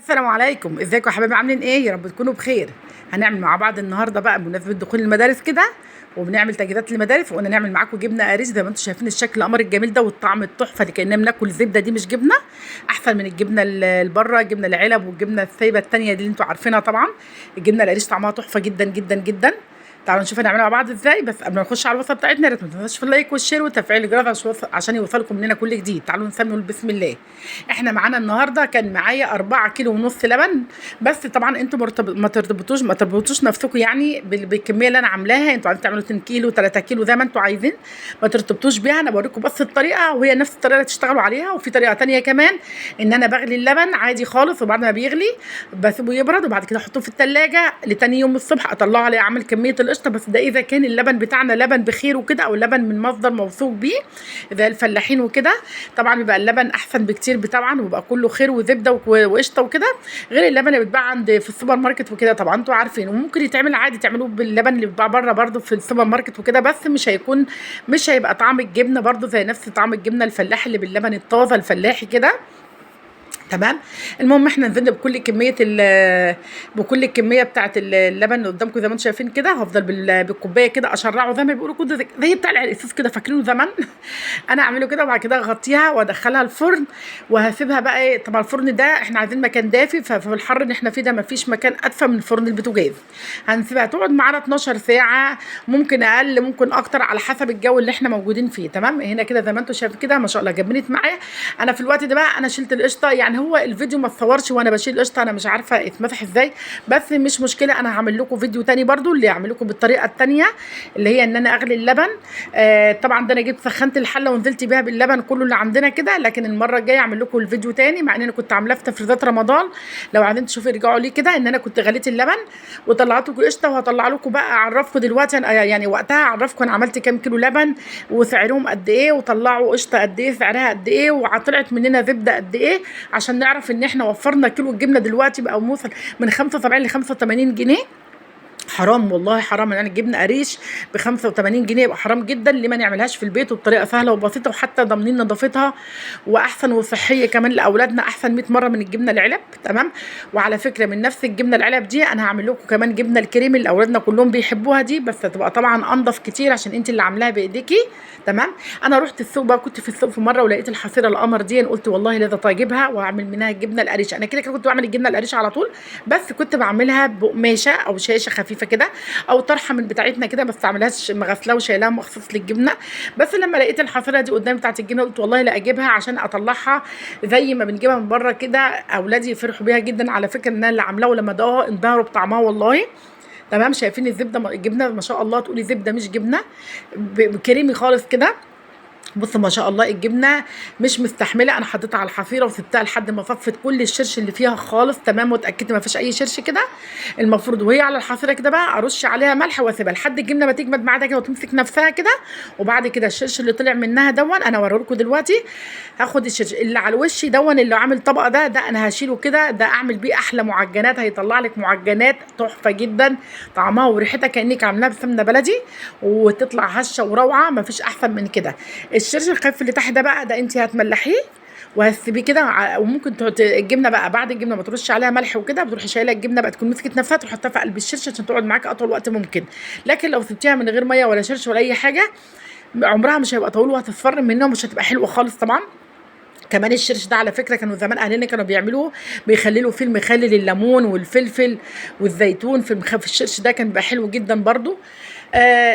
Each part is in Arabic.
السلام عليكم، ازيكم يا حبايبي؟ عاملين ايه؟ يا رب تكونوا بخير. هنعمل مع بعض النهارده بقى بمناسبه دخول المدارس كده، وبنعمل تجهيزات للمدارس، وقلنا نعمل معاكم جبنه قريش زي ما انتم شايفين الشكل القمر الجميل ده والطعم التحفه اللي كاننا بناكل زبده. دي مش جبنه، احسن من الجبنه اللي بره، جبنه العلب والجبنه السايبه التانيه دي اللي انتم عارفينها طبعا. الجبنه القريش طعمها تحفه جدا جدا جدا. تعالوا نشوف هنعملها مع بعض ازاي. بس قبل ما نخش على الوصفه بتاعتنا، يا ريت ما تنساش في اللايك والشير وتفعيل الجرس عشان يوصلكم مننا كل جديد. تعالوا نسمي ونقول بسم الله. احنا معانا النهارده كان معايا 4 كيلو ونص لبن. بس طبعا انتوا ما تربطوش نفسكم يعني بالكميه اللي انا عاملاها. انتوا عايزين تعملوا 2 كيلو 3 كيلو زي ما انتوا عايزين، ما ترتبطوش بيها. انا بوريكم بس الطريقه، وهي نفس الطريقه اللي تشتغلوا عليها. وفي طريقه تانية كمان، ان انا بغلي اللبن عادي خالص، وبعد ما بيغلي بسيبه يبرد، وبعد كده احطه في الثلاجه لتاني يوم الصبح اطلعه عليه اعمل كميه القشطه. بس ده اذا كان اللبن بتاعنا لبن بخير وكده، او لبن من مصدر موثوق بيه زي الفلاحين وكده. طبعا بيبقى اللبن احسن بكتير طبعا، وبيبقى كله خير وزبده وقشطه وكده، غير اللبن اللي بيتباع عند في السوبر ماركت وكده. طبعا انتوا عارفين. وممكن يتعمل عادي، تعملوه باللبن اللي بيتباع بره برده في السوبر ماركت وكده، بس مش هيبقى طعم الجبنه برده زي نفس طعم الجبنه الفلاحي اللي باللبن الطازه الفلاحي كده. تمام. المهم احنا نزلنا بكل الكميه بتاعه اللبن اللي قدامكم زي ما انتم شايفين كده. هفضل بالكوبايه كده اشرعه زي ما بيقولوا كده، زي بتاع العرقسوس كده، فاكرينه زمان. انا اعمله كده، وبعد كده اغطيها وادخلها الفرن، وهسيبها بقى ايه. طبعا الفرن ده احنا عايزين مكان دافي، ففي الحر اللي احنا فيه ده مفيش مكان ادفى من فرن البوتاجاز. هنسيبها تقعد معانا 12 ساعه، ممكن اقل ممكن اكتر على حسب الجو اللي احنا موجودين فيه. تمام. هنا كده زي ما انتم شايفين كده ما شاء الله جبنت معايا. انا في الوقت ده بقى انا شلت القشطه. يعني هو الفيديو ما اتصورش وانا بشيل القشطه، انا مش عارفه اتمسح ازاي، بس مش مشكله. انا هعمل لكم فيديو تاني برده اللي هعمل لكم بالطريقه التانيه، اللي هي ان انا اغلي اللبن. طبعا ده انا جبت سخنت الحله ونزلت بيها باللبن كله اللي عندنا كده. لكن المره الجايه اعمل لكم الفيديو تاني، مع ان انا كنت عاملاه في تفريزات رمضان. لو عايزين تشوفوا ارجعوا ليه كده، ان انا كنت غليت اللبن وطلعت لكم القشطه. وهطلع لكم بقى اعرفكم دلوقتي أنا يعني وقتها اعرفكم انا عملت كام كيلو لبن وسعرهم قد ايه، وطلعوا قشطه قد ايه سعرها قد ايه، وطلعت مننا زبده قد ايه، عشان نعرف ان احنا وفرنا كيلو الجبنه دلوقتي بقى موصل من 75 ل 85 جنيه. حرام والله حرام. يعني الجبنه قريش ب 85 جنيه يبقى حرام جدا. ليه ما نعملهاش في البيت وبطريقه سهله وبسيطه، وحتى ضامنين نظافتها، واحسن وصحيه كمان لاولادنا، احسن 100 مره من الجبنه العلب. تمام. وعلى فكره من نفس الجبنه العلب دي انا هعمل لكم كمان جبنه الكريمي اللي اولادنا كلهم بيحبوها دي، بس هتبقى طبعا انضف كتير عشان انت اللي عاملاها بايديكي. تمام. انا رحت السوق بقى، كنت في السوق في مره ولقيت الحصيره القمر دي، قلت والله لازم اجيبها واعمل منها الجبنه القريش. انا كده كده كنت بعمل الجبنه القريش على طول، بس كنت بعملها بقماشه او شاشه خفيفه كده، او طرحه من بتاعتنا كده، بس عملهاش مغسله وشايلاها مخصوص للجبنه. بس لما لقيت الحصيره دي قدامي بتاعت الجبنه، قلت والله لا اجيبها عشان اطلعها زي ما بنجيبها من بره كده. اولادي فرحوا بيها جدا على فكره، ان انا اللي عاملاها، ولما دوقوها انبهروا بطعمها والله. تمام. شايفين الزبده الجبنه ما شاء الله، تقولي زبده مش جبنه، كريمي خالص كده. بص ما شاء الله الجبنه مش مستحمله. انا حطيتها على الحفيره وسبتها لحد ما صفت كل الشرش اللي فيها خالص. تمام. واتاكدت ما فيش اي شرش كده. المفروض وهي على الحفيره كده بقى ارش عليها ملح واسيبها لحد الجبنه ما تجمد معاها كده وتمسك نفسها كده. وبعد كده الشرش اللي طلع منها انا اوريه لكم دلوقتي. هاخد الشرش اللي على الوش اللي عامل طبقه ده انا هشيله كده. ده اعمل بيه احلى معجنات، هيطلع لك معجنات تحفه جدا، طعمها وريحتها كانك عاملاها بسمنه بلدي، وتطلع هشه وروعه. ما فيش احسن من كده. الشرش الخفيف اللي تحت ده بقى ده انت هتملحيه وهتسيبيه كده. وممكن الجبنه بقى بعد الجبنه ما ترش عليها ملح وكده، بتروحي شايله الجبنه بقى تكون مسكت نفسها، تحطها في قلب الشرش عشان تقعد معاك اطول وقت ممكن. لكن لو سبتيها من غير ميه ولا شرش ولا اي حاجه، عمرها مش هيبقى طويل، وهتتفرم منها ومش هتبقى حلوه خالص طبعا. كمان الشرش ده على فكره كانوا زمان اهلنا كانوا بيعملوه، بيخللوا فيه المخلل الليمون والفلفل والزيتون في الشرش ده، كان بيبقى حلو جدا برضو.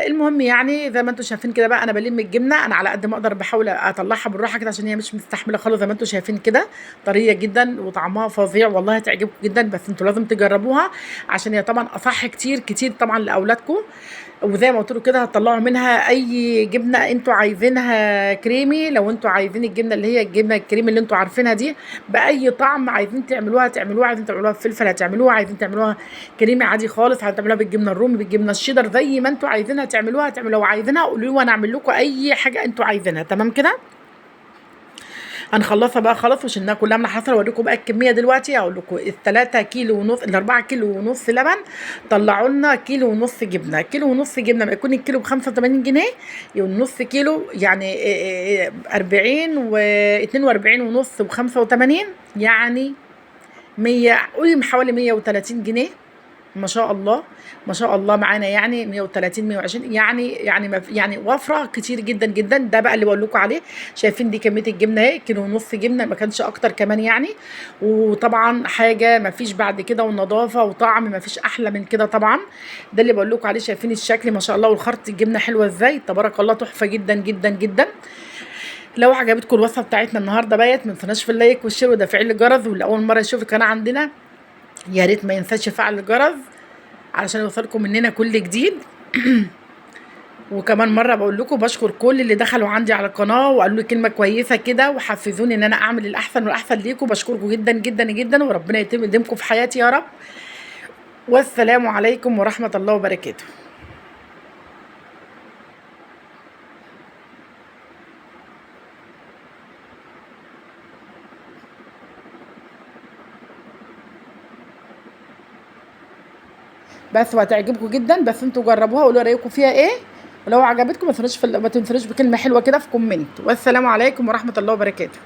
المهم يعني زي ما انتم شايفين كده بقى، انا بلم الجبنه. انا على قد ما اقدر بحاول اطلعها بالراحه كده عشان هي مش مستحمله خالص. زي ما انتم شايفين كده طريه جدا وطعمها فظيع والله، هتعجبكم جدا. بس انتوا لازم تجربوها عشان هي طبعا اصح كتير كتير طبعا لاولادكم. وزي ما قلت له كده هتطلعوا منها اي جبنه انتوا عايزينها كريمي. لو انتوا عايزين الجبنه اللي هي الجبنه الكريمي اللي انتوا عارفينها دي باي طعم عايزين تعملوها، عايزين تعملوها بفلفل هتعملوها، عايزين تعملوها كريمي عادي خالص هتعملوها بالجبنه الرومي بالجبنه الشيدر، زي ما انتوا عايزينها تعملوها. لو عايزينها قولوا لي وانا اعمل لكم اي حاجه انتوا عايزينها. تمام كده. هنخلصها بقى خلاص وشلناها كلها من الحصر. اوريكم بقى الكميه دلوقتي. اقول لكم ال3 كيلو ونص، ال4 كيلو ونص لبن طلعوا لنا كيلو ونص جبنه. كيلو ونص جبنه ما يكون الكيلو ب 85 جنيه، نص كيلو يعني 40 و 42 ونص ب 85، يعني 100 قولي حوالي 130 جنيه. ما شاء الله، ما شاء الله معانا يعني 130 120 يعني يعني وفره كتير جدا جدا. ده بقى اللي بقول لكم عليه. شايفين دي كميه الجبنه اهي، كيلو ونص جبنه ما كانش اكتر كمان يعني. وطبعا حاجه ما فيش بعد كده، ونظافه وطعم ما فيش احلى من كده طبعا. ده اللي بقول لكم عليه. شايفين الشكل ما شاء الله، والخرط الجبنه حلوه ازاي، تبارك الله، تحفه جدا جدا جدا. لو عجبتكم الوصفه بتاعتنا النهارده بقت، ما تنسوش في اللايك والشير وتفعيل الجرس، واللي اول مره يشوف القناه عندنا يا ريت ما ينساش يفعل الجرس علشان يوصلكم مننا كل جديد. وكمان مره بقول لكم بشكر كل اللي دخلوا عندي على القناه وقالوا لي كلمه كويسه كده وحفزوني ان انا اعمل الاحسن والاحسن ليكم. بشكركم جدا جدا جدا، وربنا يتم يديمكم في حياتي يا رب. والسلام عليكم ورحمه الله وبركاته. بس وهتعجبكم جدا، بس انتوا جربوها وقولوا رايكم فيها ايه. ولو عجبتكم ما تنسوش بكلمه حلوه كده في كومنت. والسلام عليكم ورحمه الله وبركاته.